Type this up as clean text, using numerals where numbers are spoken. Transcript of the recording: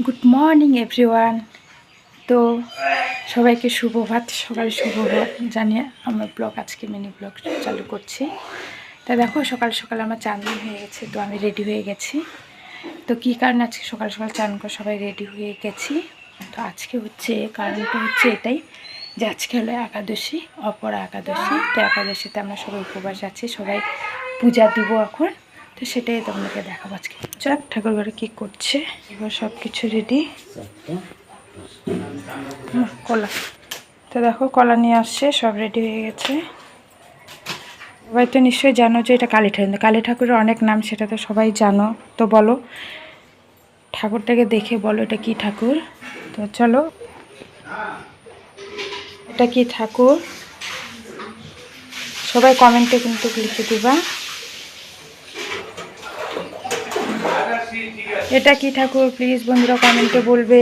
Good morning everyone. তো সবাইকে শুভভাত, সকালে শুভভাত জানিয়ে আমার ব্লগ আজকে মিনি ব্লগ চালু করছি। তা দেখো সকাল সকাল আমার চান হয়ে গেছে, তো আমি রেডি হয়ে গেছি। তো কী কারণে আজকে সকাল সকাল চান করে সবাই রেডি হয়ে গেছি, তো আজকে হচ্ছে কারণটা হচ্ছে এটাই যে আজকে হলো একাদশী, অপরা একাদশী। তো একাদশীতে আমরা সবাই উপবাস আছি, সবাই পূজা দিব এখন। তো সেটাই তোমাদেরকে দেখাবো আজকে। চল ঠাকুর ঘরে কী করছে, এবার সব কিছু রেডি। কলা, তো দেখো কলা নিয়ে আসছে, সব রেডি হয়ে গেছে। সবাই তো নিশ্চয়ই জানো যে এটা কালী ঠাকুর। কালী ঠাকুরের অনেক নাম, সেটা তো সবাই জানো। তো বলো, ঠাকুরটাকে দেখে বলো এটা কি ঠাকুর। তো চলো, এটা কি ঠাকুর সবাই কমেন্টে কিন্তু লিখে দিবা এটা কি ঠাকুর, প্লিজ বন্ধুরা কমেন্টে বলবে।